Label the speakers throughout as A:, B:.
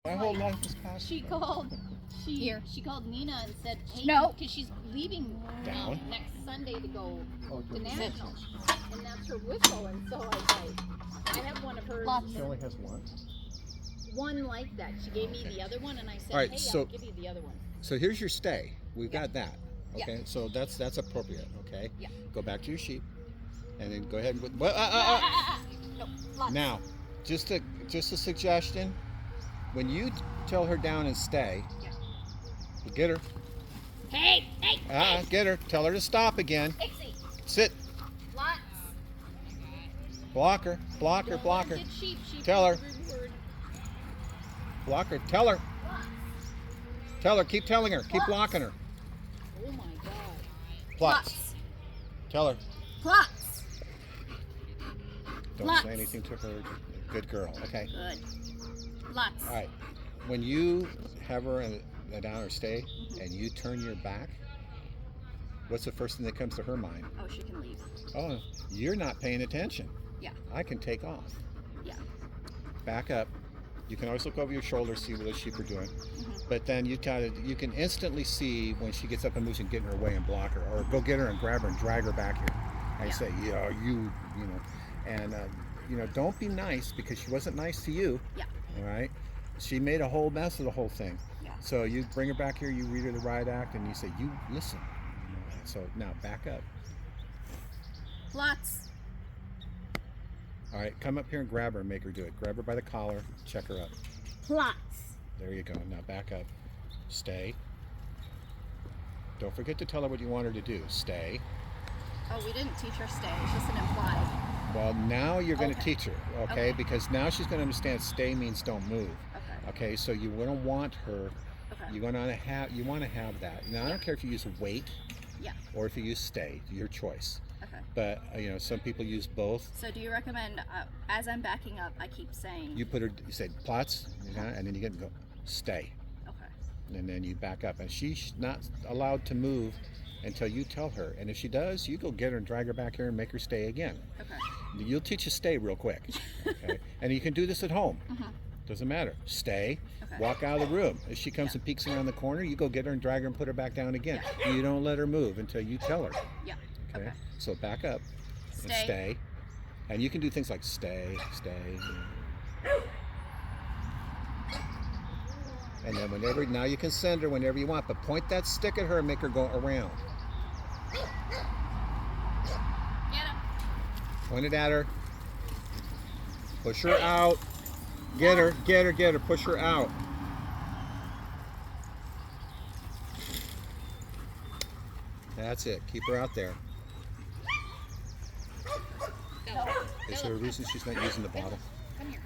A: My whole life is past.
B: She called Nina and said, hey,
C: No.
B: because she's leaving next Sunday to go to nationals, and that's her whistle. And so I was like, I have one of hers.
A: She only has one.
B: One like that. She gave me the other one, and I said,
A: All right,
B: hey,
A: so,
B: I'll give you the other one.
A: So here's your stay. We've got that. Okay,
B: Yeah.
A: so that's appropriate. Okay.
B: Yeah.
A: Go back to your sheep, and then go ahead and.
B: No, lots.
A: Now, just a suggestion. When you tell her down and stay, get her.
B: Hey, hey.
A: Get her. Tell her to stop again.
B: Ixie.
A: Sit.
B: Lots.
A: Block her. Block her.
B: Don't
A: Block her.
B: get sheep. Sheep
A: Tell her.
B: is a rude word.
A: Block her. Tell her.
B: Lots.
A: Tell her. Keep telling her. Keep blocking her.
B: Oh my God.
A: Plots. Tell her.
C: Plots.
A: Don't
C: Plots.
A: say anything to her. Good girl. Okay.
C: Good. Lots.
A: All right. When you have her down or stay, and you turn your back, what's the first thing that comes to her mind?
C: Oh, she can leave.
A: Oh, you're not paying attention.
C: Yeah.
A: I can take off.
C: Yeah.
A: Back up. You can always look over your shoulder, see what the sheep are doing. But then you can instantly see when she gets up and moves and get in her way and block her, or go get her and grab her and drag her back here. And say, yeah, you know, and don't be nice because she wasn't nice to you.
C: Yeah.
A: All right. She made a whole mess of the whole thing.
C: Yeah.
A: So you bring her back here, you read her the riot act, and you say, you listen. So now back up.
C: Lots.
A: All right, come up here and grab her and make her do it. Grab her by the collar, check her up.
C: Plots.
A: There you go. Now back up. Stay. Don't forget to tell her what you want her to do. Stay.
C: Oh, we didn't teach her stay. It's just an implied.
A: Well, now you're going to
C: Okay.
A: teach her, okay? Because now she's going to understand stay means don't move.
C: Okay.
A: Okay, so you want to want her.
C: Okay.
A: You want to have that. Now I don't care if you use wait
C: Yeah.
A: or if you use stay. Your choice.
C: Okay.
A: But some people use both.
C: So do you recommend, as I'm backing up, I keep saying...
A: You say plots, and then you get to go stay.
C: Okay.
A: And then you back up, and she's not allowed to move until you tell her. And if she does, you go get her and drag her back here and make her stay again.
C: Okay.
A: You'll teach you stay real quick. Okay? And you can do this at home. Doesn't matter. Stay.
C: Okay.
A: Walk out of the room. If she comes and peeks around the corner, you go get her and drag her and put her back down again. You don't let her move until you tell her.
C: Yeah.
A: Okay?
C: Okay.
A: So back up and stay. And you can do things like stay. And then now you can send her whenever you want, but point that stick at her and make her go around.
C: Get him.
A: Point it at her. Push her out. Get her. Push her out. That's it. Keep her out there. Is there a reason she's not using the bottle?
B: Come here.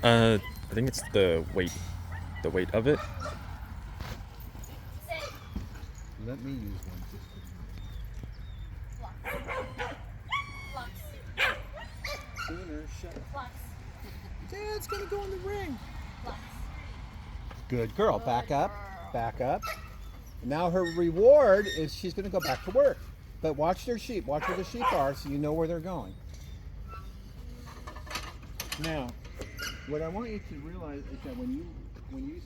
D: I think it's the weight of it.
A: Let me use one. Sooner, shut up. Dad's gonna go in the ring. Good girl. Back up. Now her reward is she's gonna go back to work. But watch their sheep. Watch where the sheep are so you know where they're going. Now, what I want you to realize is that when you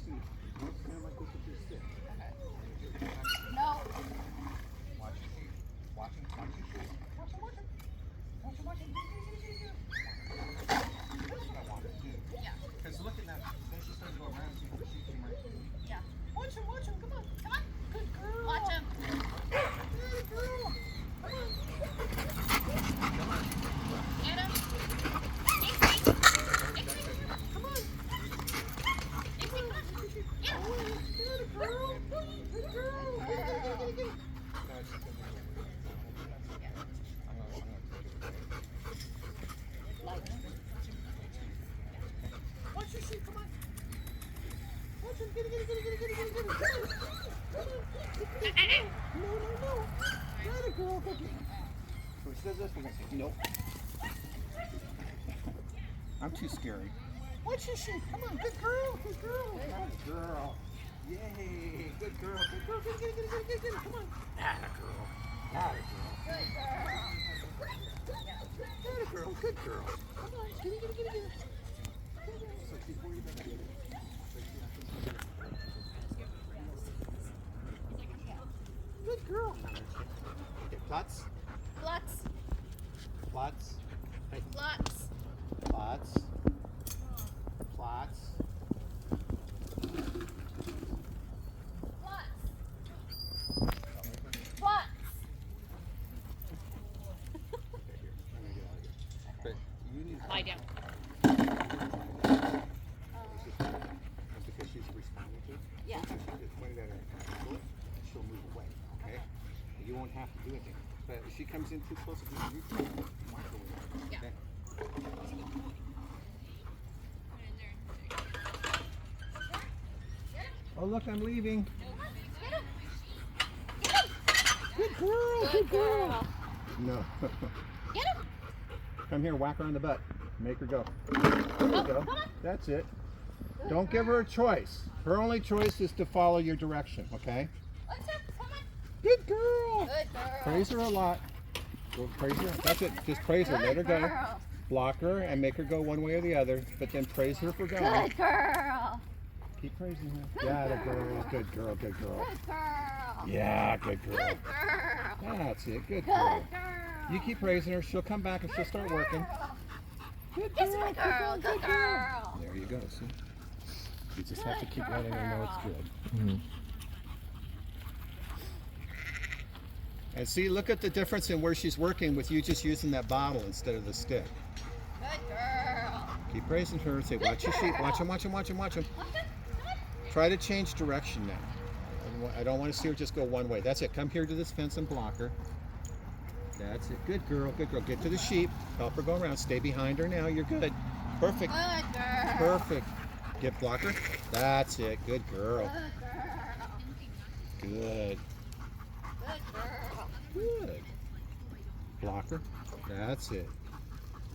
A: see, don't stand like this with your stick.
C: No.
A: Watch your sheep. Watch him. Watch your sheep. Watch him. That's what I want to do.
C: Yeah.
A: Because look at that. Then she's starting to go around and see the sheep came right to me.
C: Yeah.
A: Watch him. Come on. Good girl.
C: Watch him.
A: Good girl. Come on.
C: Get him.
A: Come on.
C: Yeah.
A: Good girl. Good girl. Get. Watch your sheep, come on. Watch him, get it. No. Not a girl. So she does this, we're gonna say, nope. I'm too scary. Watch your sheep, come on, good girl. Good girl. Yay, good girl. Get it, come on. That a girl. Good girl. Come on, get it. So before you Plots.
C: Lots.
A: Plots. Hey.
C: Lots.
A: Plots. Plots.
B: Lie down.
A: Because she's responding to it.
C: Yeah.
A: Just point it at her. She'll move away. Okay. You won't have to do anything. But if she comes in too close, you can walk away.
C: Yeah.
A: Okay. Oh look, I'm leaving. Good girl.
B: Good girl.
A: No.
B: Get him.
A: Come here, whack her on the butt. Make her go. There you go. That's it. Don't give her a choice. Her only choice is to follow your direction, okay?
B: Let's go. Come on.
A: Good girl.
B: Good girl.
A: Praise her a lot. Go praise her. That's it. Just praise her. Let her go.
B: Girl.
A: Block her and make her go one way or the other, but then praise her for going.
B: Good girl.
A: Keep praising her. Yeah, the girl. Good girl. Good girl.
B: Good girl.
A: Yeah, good girl.
B: Good girl.
A: That's it. Good
B: Good
A: girl.
B: girl.
A: You keep praising her. She'll come back and she'll start working. Good
B: Yes,
A: girl.
B: good girl. Good girl.
A: There you go. See? You just have to keep letting her know it's good.
D: Mhm.
A: And see, look at the difference in where she's working with you just using that bottle instead of the stick.
B: Good girl.
A: Keep praising her. Say, watch your sheep. Watch him, watch him, watch him, watch him. Try to change direction now. I don't want to see her just go one way. That's it. Come here to this fence and block her. That's it. Good girl. Good girl. Get to the sheep. Help her go around. Stay behind her now. You're good. Perfect.
B: Good girl.
A: Perfect. Get blocker. That's it. Good girl.
B: Good girl.
A: Good.
B: Good girl.
A: Good. Blocker. That's it.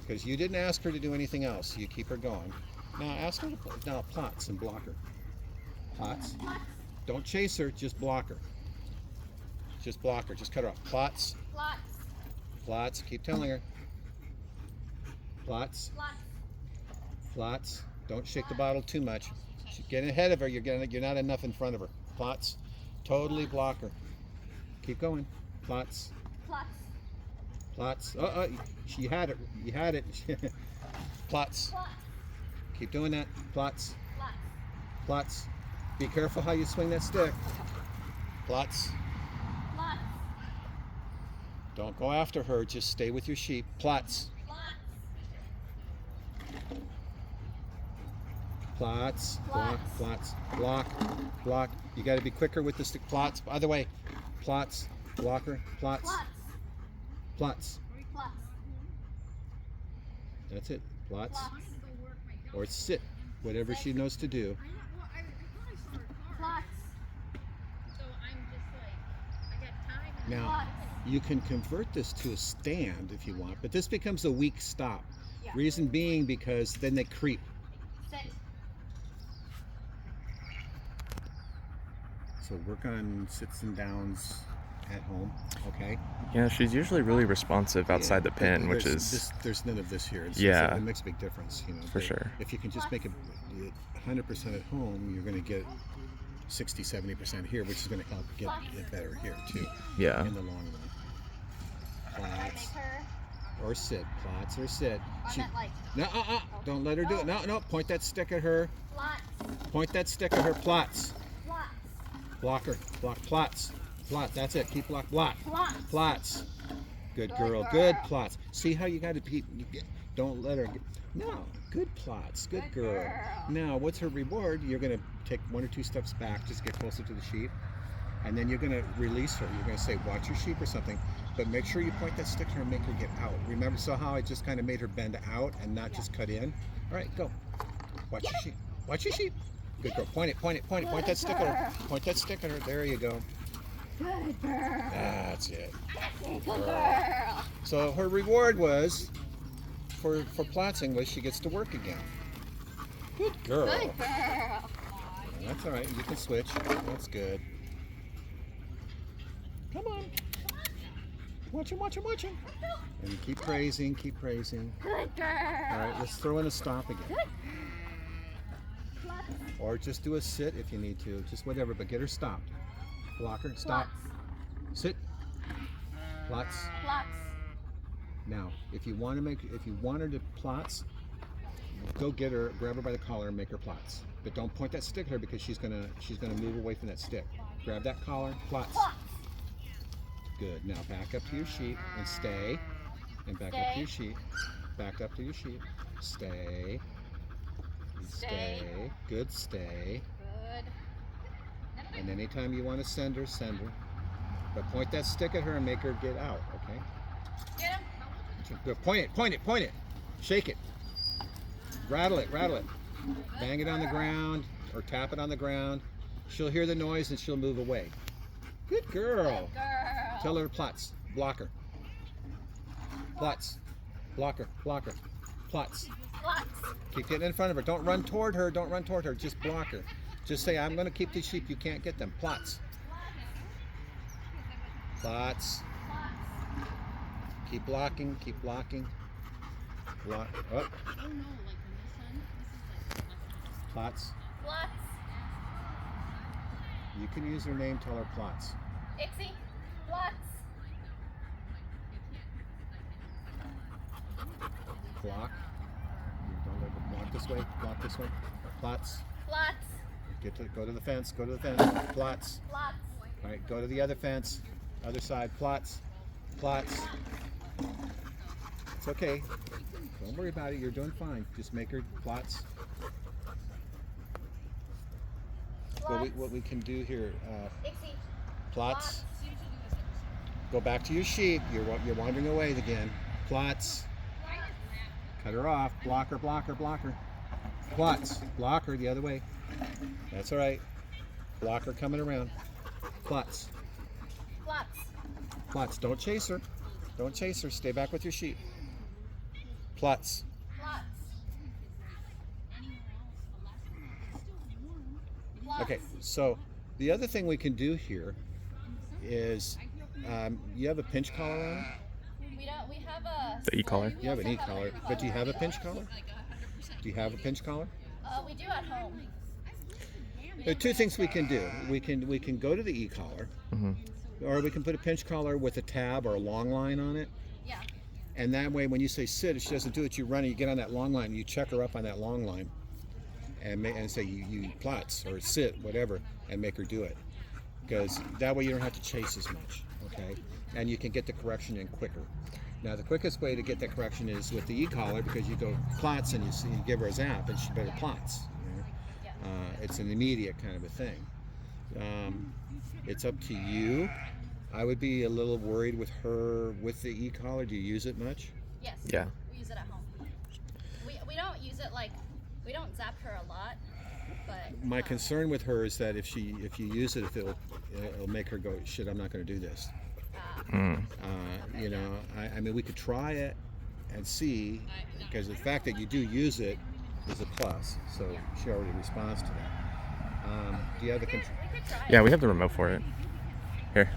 A: Because you didn't ask her to do anything else. You keep her going. Now ask her to now plots and block her. Plots. Don't chase her. Just block her. Just block her. Just cut her off. Plots.
B: Lots.
A: Plots. Keep telling her. Plots.
B: Lots.
A: Plots. Don't shake the bottle too much. Get ahead of her. You're not enough in front of her. Plots. Totally block her. Keep going. Plots.
B: Lots.
A: Plots. She had it. You had it. Plots.
B: Lots.
A: Keep doing that. Plots.
B: Lots.
A: Plots. Be careful how you swing that stick. Plots.
B: Lots.
A: Don't go after her. Just stay with your sheep. Plots.
B: Lots.
A: Plots. Block. Plots. Block. Block. You got to be quicker with the stick. Plots. By the way, plots. Blocker. Plots.
B: Lots.
A: Plots.
B: Lots.
A: That's it. Plots.
B: Lots.
A: Or sit. Whatever she knows to do.
B: Lots.
A: Now,
B: Lots.
A: you can convert this to a stand if you want, but this becomes a weak stop.
B: Yeah.
A: Reason being because then they creep.
B: Sit.
A: So work on sits and downs at home, okay?
D: Yeah, she's usually really responsive outside the
A: but
D: pen, which
A: there's
D: is
A: there's none of this here.
D: Yeah.
A: It makes a big difference, you know.
D: For
A: but
D: sure.
A: If you can just make it 100% at home, you're going to get 60-70% here, which is going to help get it better here too.
D: yeah.
A: In the long run.
B: I make
A: Plots
B: her.
A: or sit. Plots or sit.
B: I
A: She,
B: meant like
A: no, don't let her do it. No, point that stick at her.
B: lots.
A: Point that stick at her. Plots.
B: Lots.
A: Block her. Block. Plots. Plot. That's it. Keep block. Block.
B: Lots.
A: Plots. Good
B: Good
A: girl.
B: girl.
A: Good plots. See how you got to be. Don't let her. No. Good plots. Good
B: Good
A: girl.
B: girl.
A: Now, what's her reward? You're going to take 1 or 2 steps back, just get closer to the sheep, and then you're going to release her. You're going to say, "Watch your sheep" or something, but make sure you point that stick to her and make her get out. Remember, so how I just kind of made her bend out and not just cut in. All right, go. Watch your sheep. Watch your sheep. Good girl. Point it. Point it. Point it. Point that stick at her. Point that stick at her. There you go.
B: Good girl.
A: That's it.
B: Good girl.
A: So her reward was for plotsing was she gets to work again. Good girl.
B: Good girl.
A: That's all right. You can switch. That's good. Come on. Watch him. Watch him. Watch him. And keep praising. Keep praising.
B: Good girl.
A: All right. Let's throw in a stop again.
B: Lots.
A: Or just do a sit if you need to. Just whatever. But get her stopped. Block her. Stop. Sit. Plots.
C: Plots.
A: Now, if you want her to plots, go get her, grab her by the collar, and make her plots. But don't point that stick at her because she's gonna move away from that stick. Grab that collar, plots.
C: Plots.
A: Good. Now back up to your sheet and stay, and back up to your sheet. Back up to your sheet. Stay. Stay. Good. Stay.
B: Good.
A: And anytime you want to send her, send her. But point that stick at her and make her get out. Okay.
B: Get him.
A: Good. Point it. Point it. Point it. Shake it. Rattle it. Rattle it. Bang it on the ground or tap it on the ground. She'll hear the noise and she'll move away. Good girl.
B: Good girl.
A: Tell her to plots. Block her. Plots. Block her. Block her. Plots.
B: Plots.
A: Keep getting in front of her. Don't run toward her. Don't run toward her. Just block her. Just say, I'm going to keep these sheep. You can't get them. Plots. Plots. Keep blocking. Keep blocking. Block. Oh.
B: Oh no, like when this one, this is like
A: Plots.
B: Plots.
A: You can use her name. Tell her plots.
B: Ixie. Plots.
A: Block. Don't let her block this way. Block this way. Plots.
B: Plots.
A: Go to the fence. Go to the fence. Plots.
B: Plots.
A: All right. Go to the other fence. Other side. Plots. Plots. It's okay. Don't worry about it. You're doing fine. Just make her plots. What we can do here.
B: Ixie.
A: Plots. Go back to your sheep. You're wandering away again. Plots. Cut her off. Block her. Block her. Block her. Plots. Block her the other way. That's all right. Block her coming around. Plots.
B: Plots.
A: Plots. Don't chase her. Don't chase her. Stay back with your sheep. Plots.
B: Plots. Plots.
A: Okay, so the other thing we can do here is you have a pinch collar on?
B: We don't. We have a.
D: The e-collar.
A: You have an e-collar, but do you have a pinch collar? Do you have a pinch collar?
B: We do at home.
A: There are two things we can do. We can go to the e-collar, or we can put a pinch collar with a tab or a long line on it.
B: Yeah.
A: And that way, when you say sit, if she doesn't do it, you run and you get on that long line, and you check her up on that long line, and say you plots or sit, whatever, and make her do it. Because that way you don't have to chase as much, okay? And you can get the correction in quicker. Now, the quickest way to get that correction is with the e-collar, because you go plots and you give her a zap, and she better plots. You know? It's an immediate kind of a thing. It's up to you. I would be a little worried with her with the e-collar. Do you use it much?
C: Yes.
D: Yeah.
C: We use it at home. We don't use it like, we don't zap her a lot, but.
A: My concern with her is that if you use it, it'll make her go, shit, I'm not going to do this. You know, I mean, we could try it and see, because the fact that you do use it is a plus. So she already responds to that. Do you have the control?
C: We could try it.
D: Yeah, we have the remote for it. Here.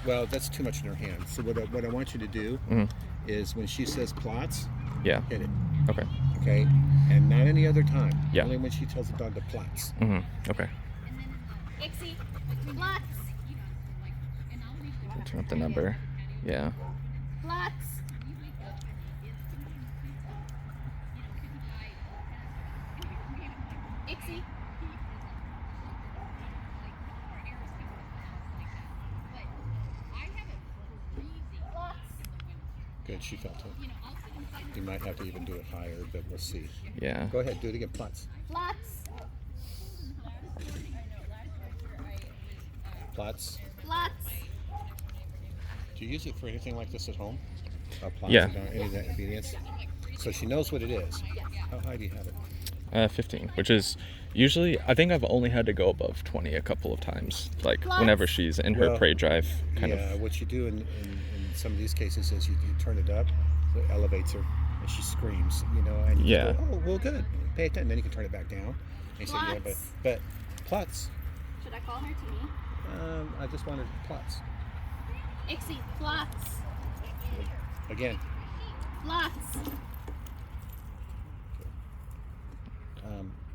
A: Well, that's too much in her hand. So what I want you to do is when she says plots,
D: Yeah.
A: hit it.
D: Okay.
A: Okay? And not any other time.
D: Yeah.
A: Only when she tells the dog to plots.
D: Okay.
C: Ixie. Plots.
D: Turn up the number. Yeah.
C: Plots. Ixie. Plots.
A: Good, she felt it. You might have to even do it higher, but we'll see.
D: Yeah.
A: Go ahead, do it again. Plots.
C: Plots.
A: Plots.
C: Plots.
A: Do you use it for anything like this at home? Plots
D: Yeah.
A: and, any of that obedience? So she knows what it is. How high do you have it?
D: 15, which is usually, I think I've only had to go above 20 a couple of times, like
C: Plots.
D: whenever she's in her
A: Well,
D: prey drive kind
A: yeah,
D: of.
A: what you do in some of these cases is you turn it up, so it elevates her, and she screams, you know, and you
D: Yeah.
A: go, oh, well, good, pay attention. Then you can turn it back down. And you say, yeah,
C: Plots.
A: but plots.
C: Should I call her to me?
A: I just wanted plots.
C: Ixie. Plots.
A: Again.
C: Plots.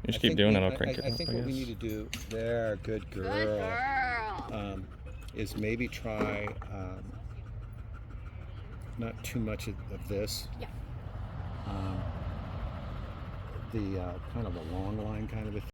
D: You just
A: I
D: keep
A: think
D: doing
A: we-
D: it, I'll crank it
A: I
D: up,
A: think
D: I
A: what we
D: guess.
A: need to do there, good girl,
C: Good girl.
A: is maybe try not too much of this.
B: Yeah.
A: The kind of a long line kind of a